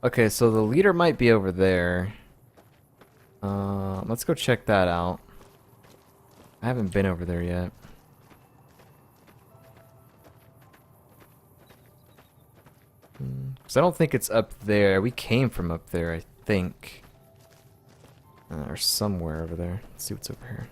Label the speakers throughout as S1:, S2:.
S1: Okay, so the leader might be over there. Let's go check that out. I haven't been over there yet. Because I don't think it's up there. We came from up there, I think. Or somewhere over there. Let's see what's over here.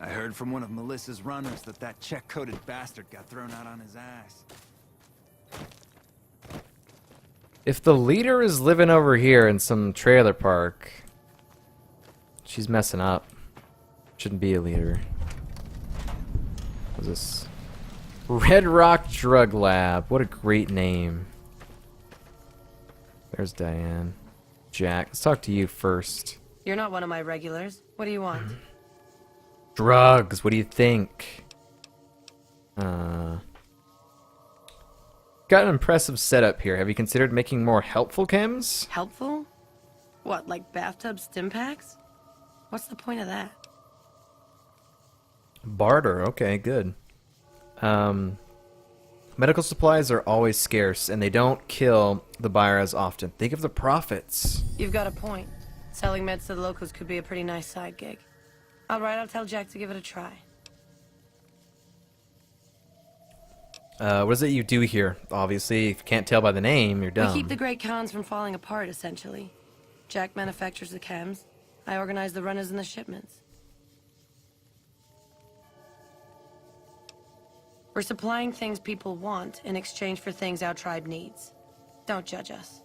S2: I heard from one of Melissa's runners that that check-coated bastard got thrown out on his ass.
S1: If the leader is living over here in some trailer park, she's messing up. Shouldn't be a leader. What's this? Red Rock Drug Lab. What a great name. There's Diane. Jack, let's talk to you first.
S3: You're not one of my regulars. What do you want?
S1: Drugs, what do you think? Got an impressive setup here. Have you considered making more helpful chems?
S3: Helpful? What, like bathtub stim packs? What's the point of that?
S1: Barter, okay, good. Medical supplies are always scarce, and they don't kill the buyer as often. Think of the profits.
S3: You've got a point. Selling meds to the locals could be a pretty nice side gig. Alright, I'll tell Jack to give it a try.
S1: What is it you do here? Obviously, if you can't tell by the name, you're dumb.
S3: We keep the great cons from falling apart, essentially. Jack manufactures the chems. I organize the runners and the shipments. We're supplying things people want in exchange for things our tribe needs. Don't judge us.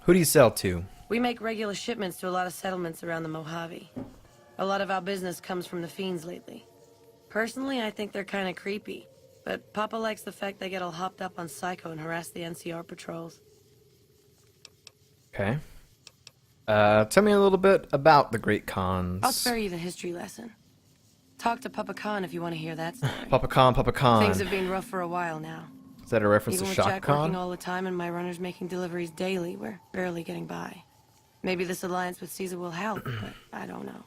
S1: Who do you sell to?
S3: We make regular shipments to a lot of settlements around the Mojave. A lot of our business comes from the fiends lately. Personally, I think they're kind of creepy, but Papa likes the fact they get all hopped up on Psycho and harass the NCR patrols.
S1: Okay. Tell me a little bit about the Great Khans.
S3: I'll spare you the history lesson. Talk to Papa Khan if you want to hear that story.
S1: Papa Khan, Papa Khan.
S3: Things have been rough for a while now.
S1: Is that a reference
S3: Even
S1: to
S3: with
S1: Shaka
S3: Jack
S1: Khan?
S3: working all the time and my runners making deliveries daily, we're barely getting by. Maybe this alliance with Caesar will help, but I don't know.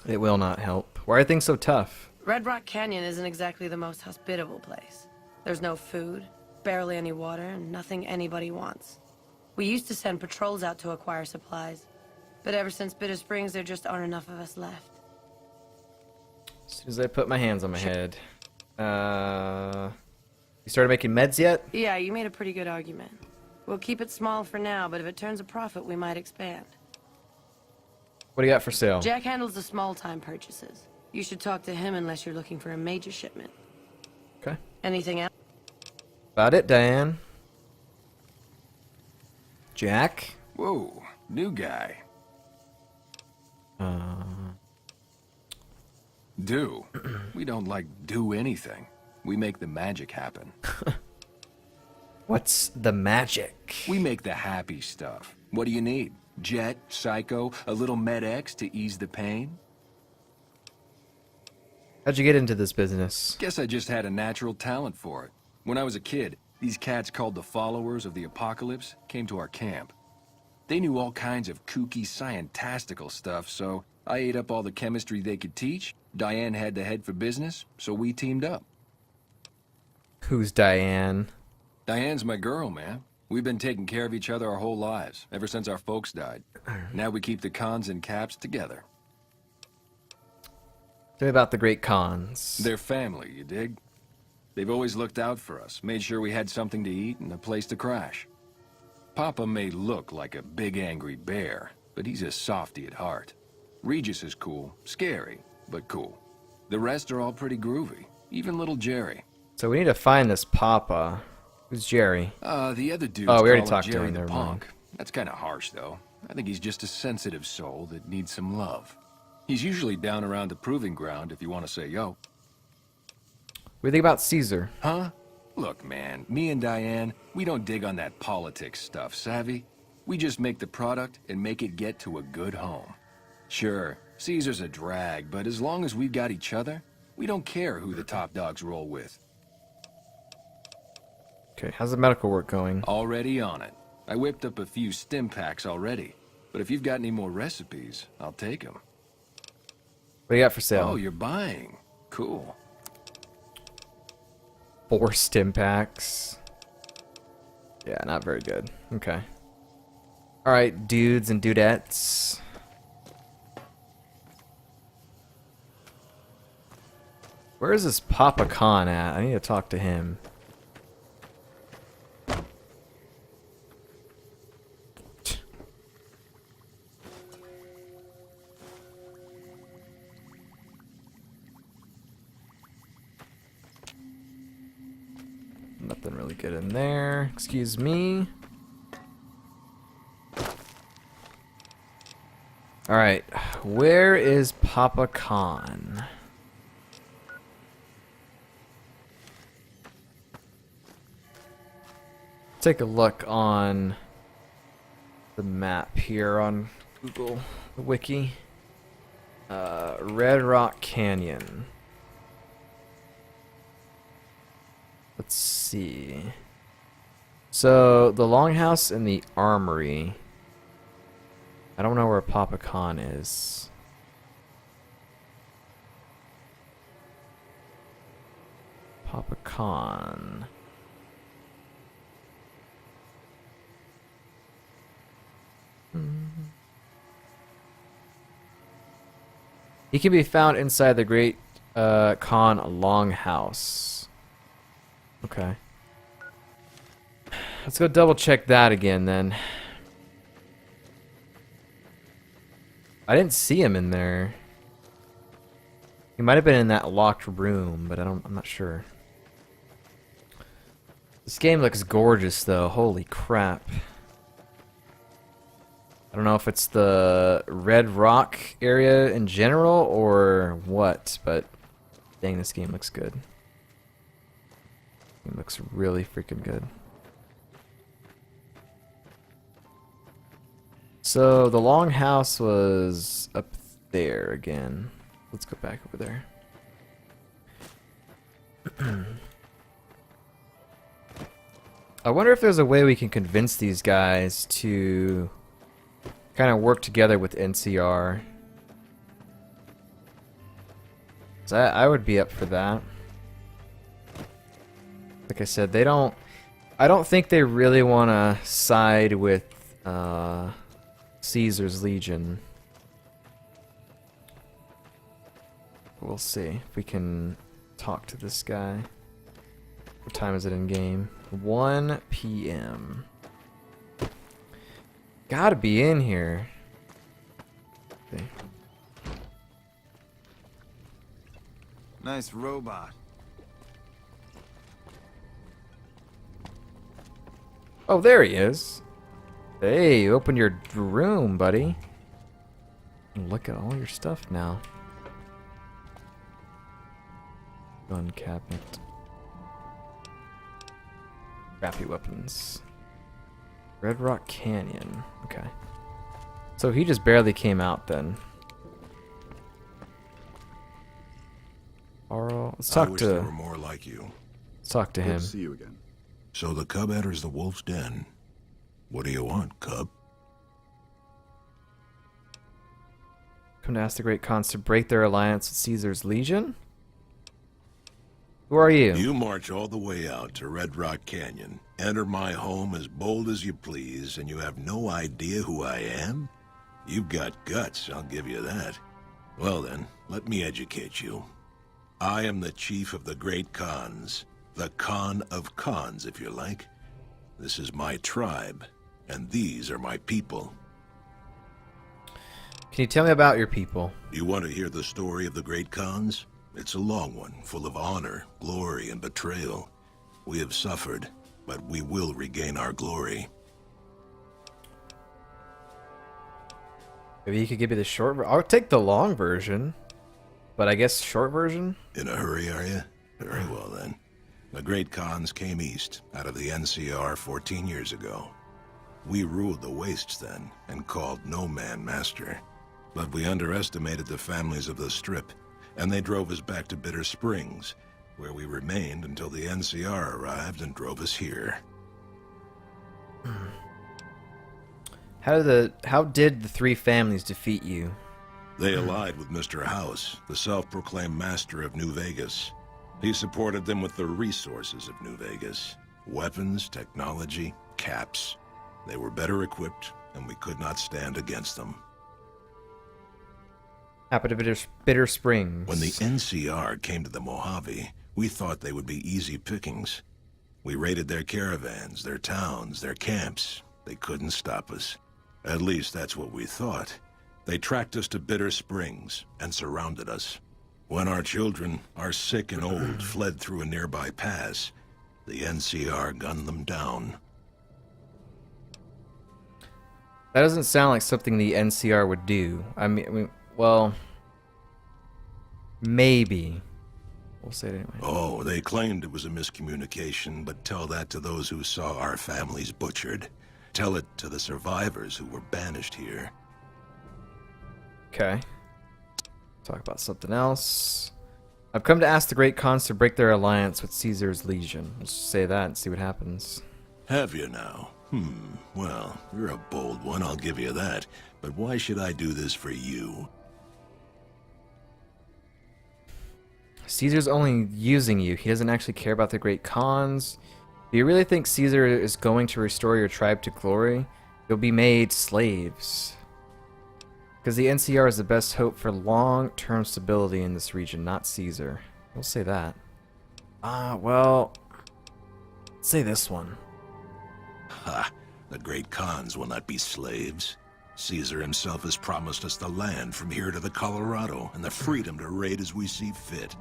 S1: It will not help. Why are things so tough?
S3: Red Rock Canyon isn't exactly the most hospitable place. There's no food, barely any water, and nothing anybody wants. We used to send patrols out to acquire supplies, but ever since Bitter Springs, there just aren't enough of us left.
S1: As soon as I put my hands on my head. You started making meds yet?
S3: Yeah, you made a pretty good argument. We'll keep it small for now, but if it turns a profit, we might expand.
S1: What do you got for sale?
S3: Jack handles the small-time purchases. You should talk to him unless you're looking for a major shipment.
S1: Okay.
S3: Anything else?
S1: About it, Diane. Jack?
S2: Whoa, new guy. Do. We don't, like, do anything. We make the magic happen.
S1: What's the magic?
S2: We make the happy stuff. What do you need? Jet, Psycho, a little Med-X to ease the pain?
S1: How'd you get into this business?
S2: Guess I just had a natural talent for it. When I was a kid, these cats called the Followers of the Apocalypse came to our camp. They knew all kinds of kooky, scientistical stuff, so I ate up all the chemistry they could teach. Diane had the head for business, so we teamed up.
S1: Who's Diane?
S2: Diane's my girl, man. We've been taking care of each other our whole lives, ever since our folks died. Now we keep the cons and caps together.
S1: Tell me about the Great Khans.
S2: They're family, you dig? They've always looked out for us, made sure we had something to eat and a place to crash. Papa may look like a big angry bear, but he's a softy at heart. Regis is cool, scary, but cool. The rest are all pretty groovy, even little Jerry.
S1: So we need to find this Papa. Who's Jerry?
S2: The other dude's
S1: Oh, we already
S2: call him
S1: talked to
S2: Jerry
S1: him,
S2: the
S1: never
S2: punk.
S1: mind.
S2: That's kind of harsh, though. I think he's just a sensitive soul that needs some love. He's usually down around the proving ground if you want to say yo.
S1: What do you think about Caesar?
S2: Huh? Look, man, me and Diane, we don't dig on that politics stuff, savvy? We just make the product and make it get to a good home. Sure, Caesar's a drag, but as long as we've got each other, we don't care who the top dogs roll with.
S1: Okay, how's the medical work going?
S2: Already on it. I whipped up a few stim packs already, but if you've got any more recipes, I'll take them.
S1: What do you got for sale?
S2: Oh, you're buying. Cool.
S1: 4 stim packs. Yeah, not very good. Okay. Alright, dudes and dudettes. Where is this Papa Khan at? I need to talk to him. Nothing really good in there. Excuse me. Alright, where is Papa Khan? Take a look on the map here on Google, the wiki. Red Rock Canyon. Let's see. So, the longhouse and the armory. I don't know where Papa Khan is. Papa Khan. He can be found inside the Great Khan Longhouse. Okay. Let's go double check that again then. I didn't see him in there. He might have been in that locked room, but I'm not sure. This game looks gorgeous though. Holy crap. I don't know if it's the Red Rock area in general or what, but dang, this game looks good. It looks really freaking good. So the longhouse was up there again. Let's go back over there. I wonder if there's a way we can convince these guys to kind of work together with NCR. So I would be up for that. Like I said, they don't... I don't think they really want to side with Caesar's Legion. We'll see if we can talk to this guy. What time is it in game? 1 p.m. Gotta be in here. Okay.
S4: Nice robot.
S1: Oh, there he is. Hey, open your room, buddy. Look at all your stuff now. Gun cabinet. Crappy weapons. Red Rock Canyon. Okay. So he just barely came out then. Karl, let's
S5: I
S1: talk
S5: wish
S1: to.
S5: there were more like you.
S1: Let's talk to
S4: Good
S1: him.
S4: to see you again.
S5: So the cub enters the wolf's den. What do you want, cub?
S1: Come to ask the Great Khans to break their alliance with Caesar's Legion? Who are you?
S5: You march all the way out to Red Rock Canyon, enter my home as bold as you please, and you have no idea who I am? You've got guts, I'll give you that. Well then, let me educate you. I am the chief of the Great Khans. The Khan of Khans, if you like. This is my tribe, and these are my people.
S1: Can you tell me about your people?
S5: You want to hear the story of the Great Khans? It's a long one, full of honor, glory, and betrayal. We have suffered, but we will regain our glory.
S1: Maybe you could give me the short version. I'll take the long version. But I guess short version?
S5: In a hurry, are you? Very well, then. The Great Khans came east, out of the NCR 14 years ago. We ruled the wastes then, and called no man master. But we underestimated the families of the Strip, and they drove us back to Bitter Springs, where we remained until the NCR arrived and drove us here.
S1: How did the 3 families defeat you?
S5: They allied with Mr. House, the self-proclaimed master of New Vegas. He supported them with the resources of New Vegas. Weapons, technology, caps. They were better equipped, and we could not stand against them.
S1: Happened to Bitter Springs.
S5: When the NCR came to the Mojave, we thought they would be easy pickings. We raided their caravans, their towns, their camps. They couldn't stop us. At least that's what we thought. They tracked us to Bitter Springs and surrounded us. When our children, our sick and old, fled through a nearby pass, the NCR gunned them down.
S1: That doesn't sound like something the NCR would do. I mean, well, maybe. We'll say it anyway.
S5: Oh, they claimed it was a miscommunication, but tell that to those who saw our families butchered. Tell it to the survivors who were banished here.
S1: Okay. Talk about something else. I've come to ask the Great Khans to break their alliance with Caesar's Legion. Let's just say that and see what happens.
S5: Have you now? Well, you're a bold one, I'll give you that. But why should I do this for you?
S1: Caesar's only using you. He doesn't actually care about the Great Khans. Do you really think Caesar is going to restore your tribe to glory? You'll be made slaves. Because the NCR is the best hope for long-term stability in this region, not Caesar. We'll say that. Well, let's say this one.
S5: Ha! The great Khans will not be slaves. Caesar himself has promised us the land from here to the Colorado and the freedom to raid as we see fit.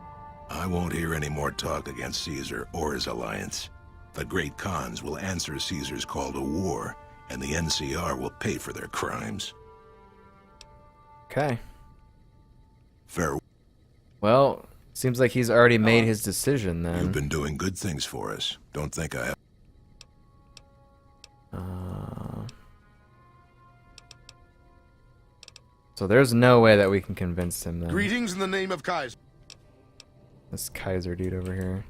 S5: I won't hear any more talk against Caesar or his alliance. The great Khans will answer Caesar's call to war, and the NCR will pay for their crimes.
S1: Okay.
S5: Farewell.
S1: Well, seems like he's already made his decision then.
S5: You've been doing good things for us. Don't think I have.
S1: So there's no way that we can convince him then.
S4: Greetings in the name of Kaiser.
S1: This Kaiser dude over here.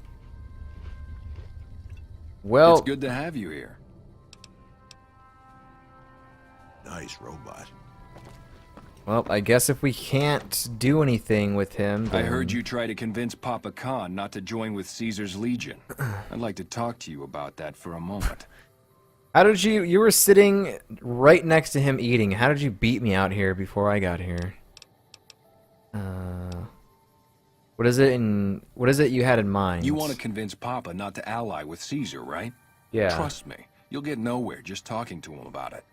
S1: Well,
S2: It's good to have you here.
S5: Nice robot.
S1: well, I guess if we can't do anything with him,
S2: I
S1: then...
S2: heard you try to convince Papa Khan not to join with Caesar's Legion. I'd like to talk to you about that for a moment.
S1: How did you were sitting right next to him eating. How did you beat me out here before I got here? What is it you had in mind?
S2: You want to convince Papa not to ally with Caesar, right?
S1: Yeah.
S2: Trust me, you'll get nowhere just talking to him about it.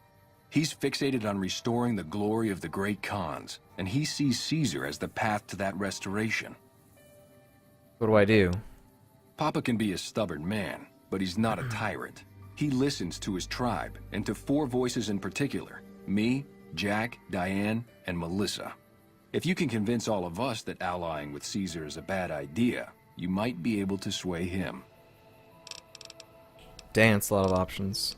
S2: He's fixated on restoring the glory of the great Khans, and he sees Caesar as the path to that restoration.
S1: What do I do?
S2: Papa can be a stubborn man, but he's not a tyrant. He listens to his tribe, and to 4 voices in particular. Me, Jack, Diane, and Melissa. If you can convince all of us that allying with Caesar is a bad idea, you might be able to sway him.
S1: Dance, a lot of options.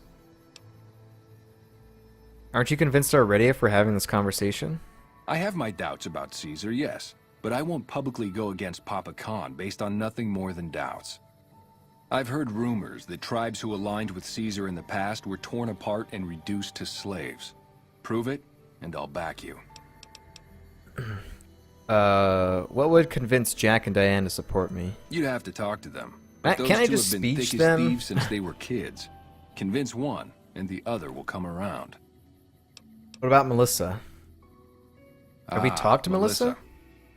S1: Aren't you convinced already if we're having this conversation?
S2: I have my doubts about Caesar, yes, but I won't publicly go against Papa Khan based on nothing more than doubts. I've heard rumors that tribes who aligned with Caesar in the past were torn apart and reduced to slaves. Prove it, and I'll back you.
S1: What would convince Jack and Diane to support me?
S2: You'd have to talk to them.
S1: Matt,
S2: But
S1: can I
S2: those two
S1: just
S2: have been
S1: speech
S2: thick
S1: them?
S2: as thieves since they were kids. Convince one, and the other will come around.
S1: What about Melissa? Have we talked to Melissa?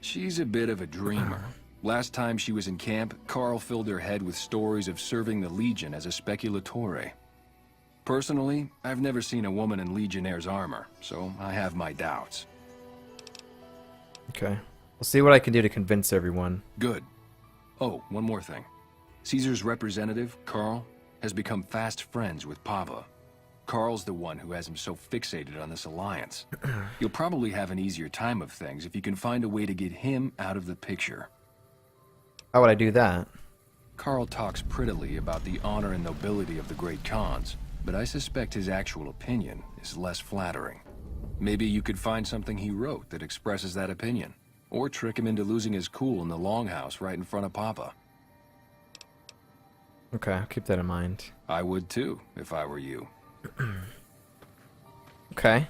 S2: She's a bit of a dreamer. Last time she was in camp, Karl filled her head with stories of serving the Legion as a speculatore. Personally, I've never seen a woman in Legionnaire's armor, so I have my doubts.
S1: Okay. We'll see what I can do to convince everyone.
S2: Good. Oh, one more thing. Caesar's representative, Karl, has become fast friends with Papa. Karl's the one who has him so fixated on this alliance. You'll probably have an easier time of things if you can find a way to get him out of the picture.
S1: How would I do that?
S2: Karl talks prettily about the honor and nobility of the great Khans, but I suspect his actual opinion is less flattering. Maybe you could find something he wrote that expresses that opinion, or trick him into losing his cool in the longhouse right in front of Papa.
S1: Okay, I'll keep that in mind.
S2: I would too, if I were you.
S1: Okay.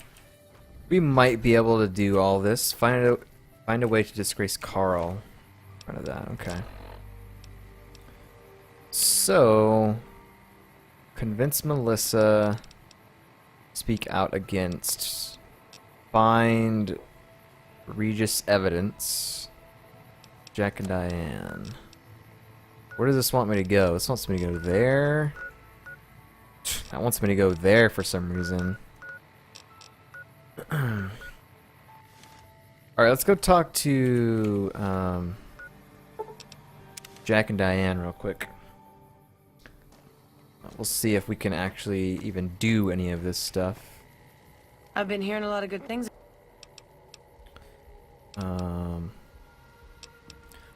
S1: We might be able to do all this. Find a way to disgrace Karl. Front of that, okay. So, convince Melissa. Speak out against. Find Regis evidence. Jack and Diane. Where does this want me to go? This wants me to go there. That wants me to go there for some reason. Alright, let's go talk to Jack and Diane real quick. We'll see if we can actually even do any of this stuff.
S3: I've been hearing a lot of good things.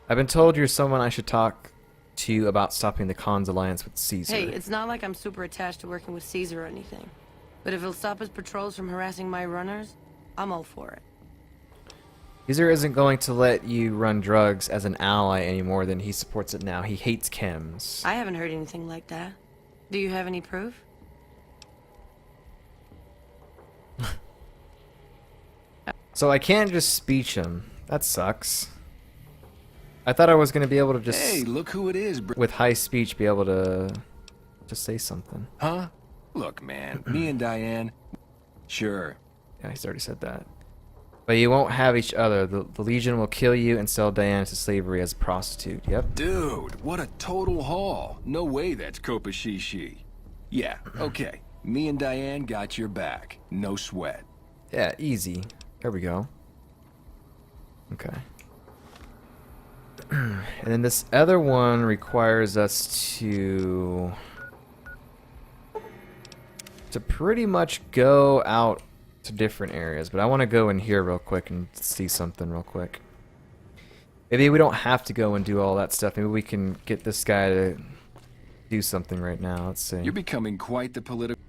S1: I've been told you're someone I should talk to about stopping the Khan's alliance with Caesar.
S3: Hey, it's not like I'm super attached to working with Caesar or anything. But if it'll stop his patrols from harassing my runners, I'm all for it.
S1: Caesar isn't going to let you run drugs as an ally any more than he supports it now. He hates chems.
S3: I haven't heard anything like that. Do you have any proof?
S1: So I can't just speech him. That sucks. I thought I was going to be able to just,
S2: Hey, look who it is, bro.
S1: with high speech, be able to just say something.
S2: Huh? Look, man, me and Diane... Sure.
S1: Yeah, he's already said that. But you won't have each other. The Legion will kill you and sell Diane to slavery as a prostitute. Yep.
S2: Dude, what a total haul. No way that's Kopashishi. Yeah, okay. Me and Diane got your back. No sweat.
S1: Yeah, easy. There we go. Okay. And then this other one requires us to pretty much go out to different areas, but I want to go in here real quick and see something real quick. Maybe we don't have to go and do all that stuff. Maybe we can get this guy to do something right now. Let's see.
S2: You're becoming quite the political...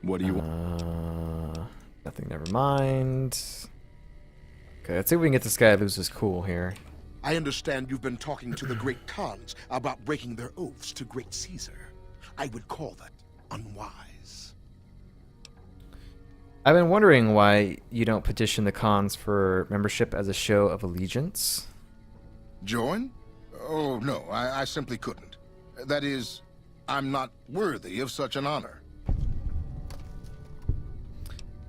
S2: What do you want?
S1: Nothing, never mind. Okay, let's see if we can get this guy to lose his cool here.
S4: I understand you've been talking to the great Khans about breaking their oaths to great Caesar. I would call that unwise.
S1: I've been wondering why you don't petition the Khans for membership as a show of allegiance.
S6: Join? Oh, no, I simply couldn't. That is, I'm not worthy of such an honor.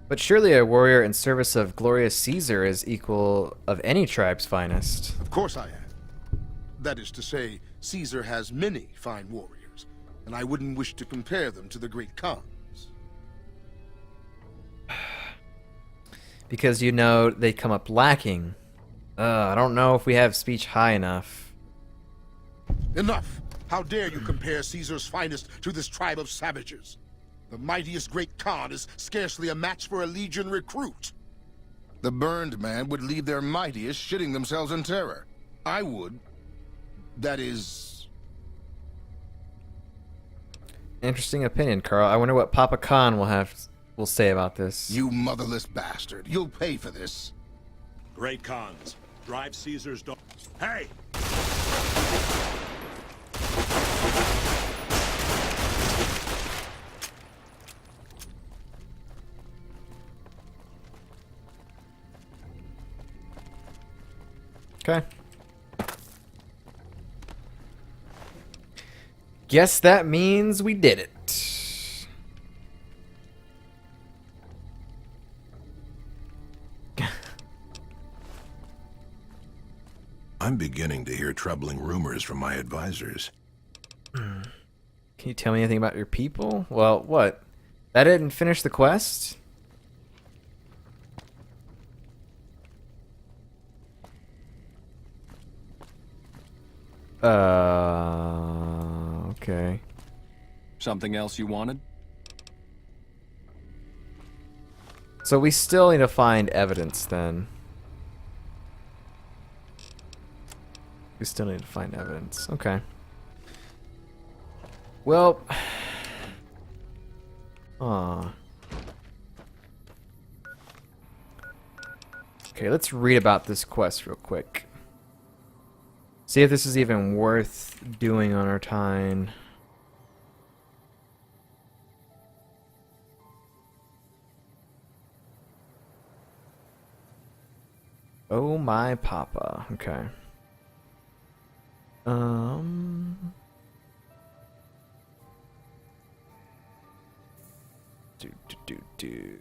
S1: But surely a warrior in service of glorious Caesar is equal of any tribe's finest.
S4: Of course I am. That is to say, Caesar has many fine warriors, and I wouldn't wish to compare them to the great Khans.
S1: Because you know they come up lacking. I don't know if we have speech high enough.
S4: Enough! How dare you compare Caesar's finest to this tribe of savages? The mightiest great Khan is scarcely a match for a Legion recruit.
S6: The burned man would leave their mightiest shitting themselves in terror. I would. That is...
S1: Interesting opinion, Karl. I wonder what Papa Khan will say about this.
S6: You motherless bastard. You'll pay for this.
S7: Great Khans, drive Caesar's dog. Hey!
S1: Okay. Guess that means we did it.
S5: I'm beginning to hear troubling rumors from my advisors.
S1: Can you tell me anything about your people? Well, what? That didn't finish the quest? Okay.
S2: Something else you wanted?
S1: So we still need to find evidence then. We still need to find evidence. Okay. Well. Okay, let's read about this quest real quick. See if this is even worth doing on our time. Oh my papa. Okay. Do.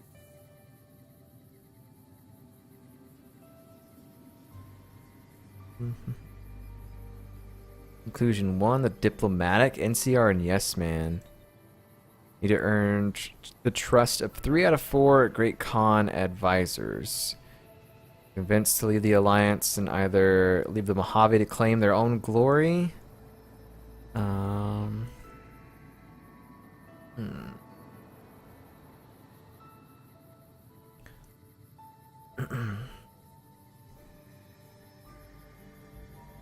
S1: Conclusion 1, the diplomatic, NCR, and Yes Man. Need to earn the trust of 3 out of 4 Great Khan advisors. Convinced to leave the Alliance and either leave the Mojave to claim their own glory.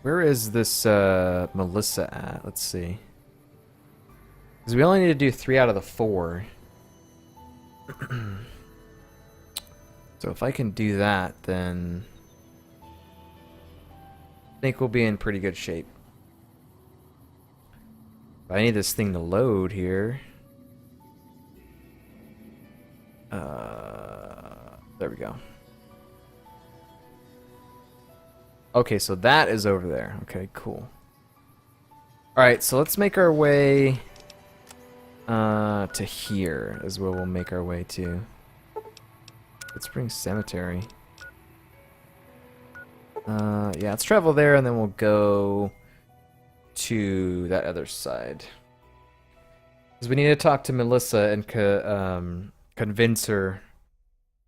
S1: Where is this Melissa at? Let's see. Because we only need to do 3 out of the 4. So if I can do that, then I think we'll be in pretty good shape. But I need this thing to load here. There we go. Okay, so that is over there. Okay, cool. Alright, so let's make our way to here is where we'll make our way to. Good Spring Cemetery. Yeah, let's travel there and then we'll go to that other side. Because we need to talk to Melissa and convince her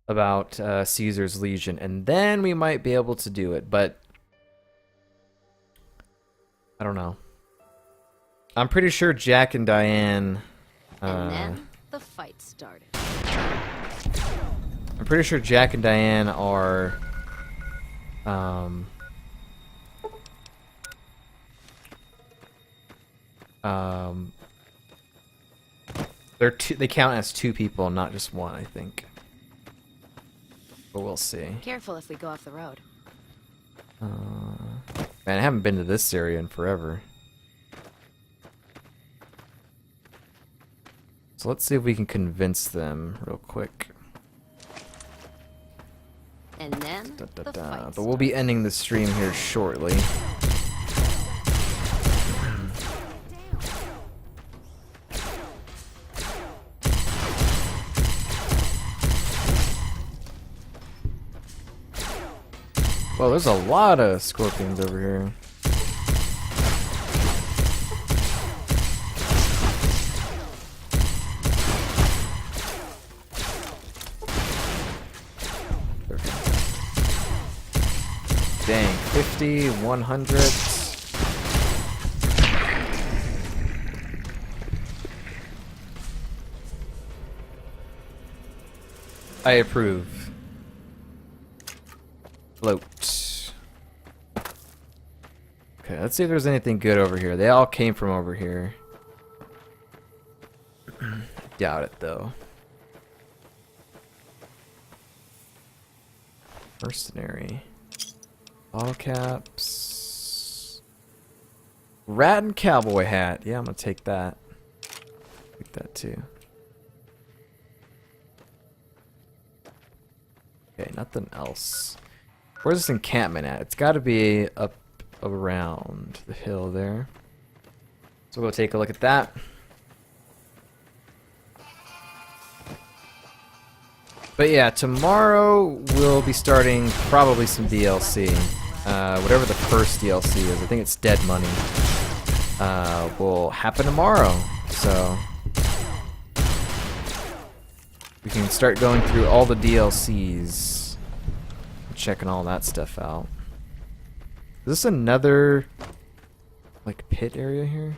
S1: about Caesar's Legion, and then we might be able to do it, but I don't know. I'm pretty sure Jack and Diane...
S8: and then the fight started.
S1: I'm pretty sure Jack and Diane are... they count as 2 people, not just 1, I think. But we'll see.
S8: Careful if we go off the road.
S1: Man, I haven't been to this area in forever. So let's see if we can convince them real quick.
S8: And then the fight
S1: But we'll be ending the stream here shortly. Well, there's a lot of scorpions over here. Dang, 50, 100. I approve. Float. Okay, let's see if there's anything good over here. They all came from over here. Doubt it, though. Mercenary. Bottle caps. Rat and cowboy hat. Yeah, I'm gonna take that. Take that too. Okay, nothing else. Where's this encampment at? It's gotta be up around the hill there. So we'll take a look at that. But yeah, tomorrow we'll be starting probably some DLC. Whatever the first DLC is, I think it's Dead Money, will happen tomorrow. So we can start going through all the DLCs, checking all that stuff out. Is this another like pit area here?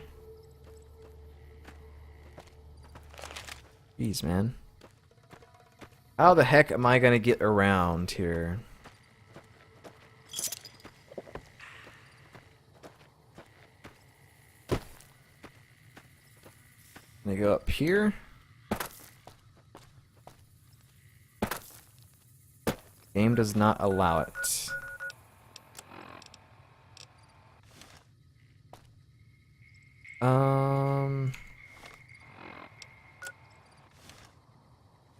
S1: Jeez, man. How the heck am I gonna get around here? Can I go up here? Game does not allow it.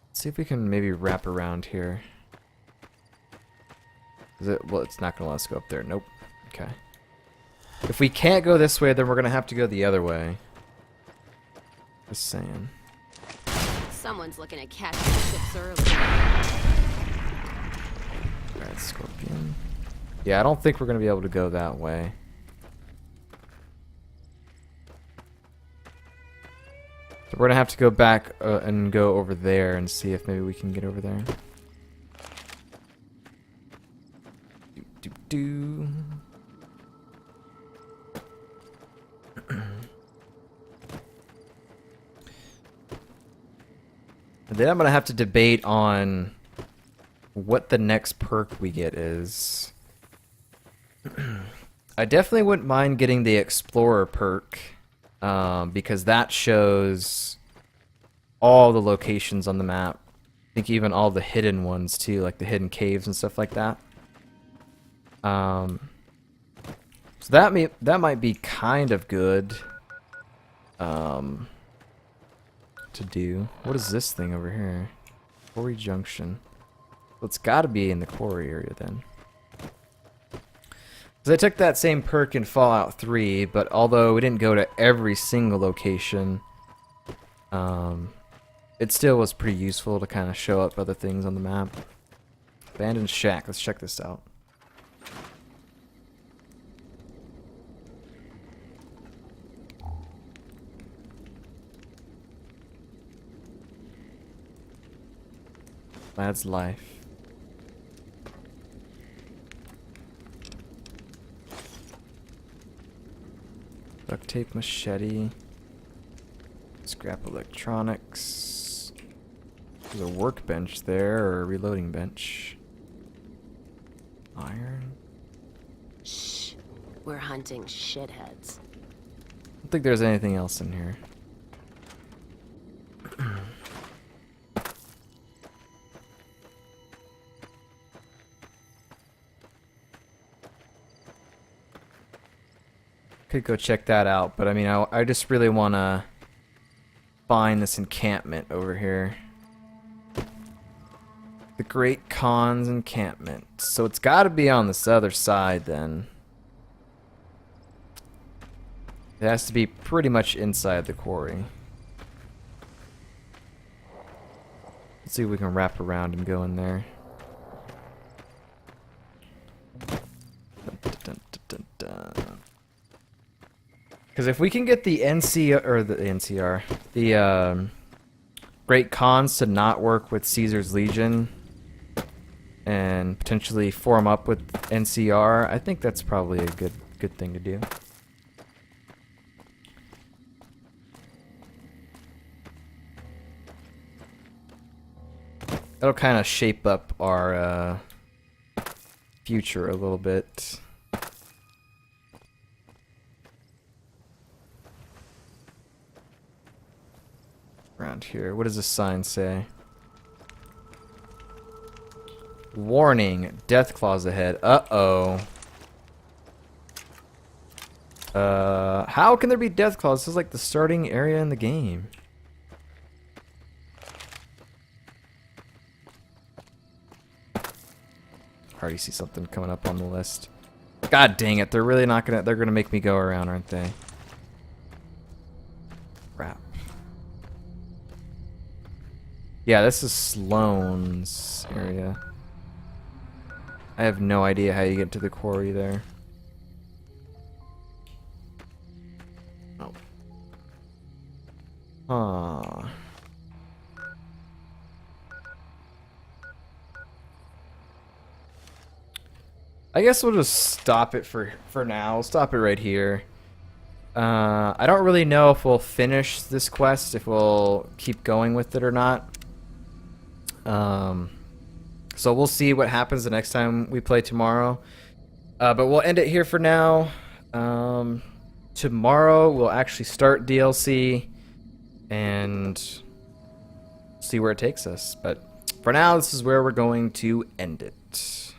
S1: Let's see if we can maybe wrap around here. Is it? Well, it's not gonna let us go up there. Nope. Okay. If we can't go this way, then we're gonna have to go the other way. Just saying.
S8: Someone's looking at catching the ships early.
S1: Alright, Scorpion. Yeah, I don't think we're gonna be able to go that way. So we're gonna have to go back and go over there and see if maybe we can get over there. Do. And then I'm gonna have to debate on what the next perk we get is. I definitely wouldn't mind getting the Explorer perk, because that shows all the locations on the map. I think even all the hidden ones too, like the hidden caves and stuff like that. So that might be kind of good to do. What is this thing over here? Quarry Junction. Well, it's got to be in the quarry area then. Because I took that same perk in Fallout 3, but although we didn't go to every single location, it still was pretty useful to kind of show up other things on the map. Bandon Shack. Let's check this out. Lad's life. Duct tape machete. Scrap electronics. There's a workbench there, or a reloading bench. Iron.
S8: Shh. We're hunting shitheads.
S1: I don't think there's anything else in here. Could go check that out, but I mean, I just really want to find this encampment over here. The Great Khan's encampment. So it's got to be on this other side then. It has to be pretty much inside the quarry. Let's see if we can wrap around and go in there. Because if we can get the the Great Khans to not work with Caesar's Legion and potentially form up with NCR, I think that's probably a good thing to do. That'll kind of shape up our future a little bit. Around here. What does this sign say? Warning, death claws ahead. Uh-oh. How can there be death claws? This is like the starting area in the game. I already see something coming up on the list. God dang it, they're really not gonna, they're gonna make me go around, aren't they? Crap. Yeah, this is Sloan's area. I have no idea how you get to the quarry there. Oh. Huh. I guess we'll just stop it for now. We'll stop it right here. I don't really know if we'll finish this quest, if we'll keep going with it or not. So we'll see what happens the next time we play tomorrow. But we'll end it here for now. Tomorrow we'll actually start DLC and see where it takes us. But for now, this is where we're going to end it.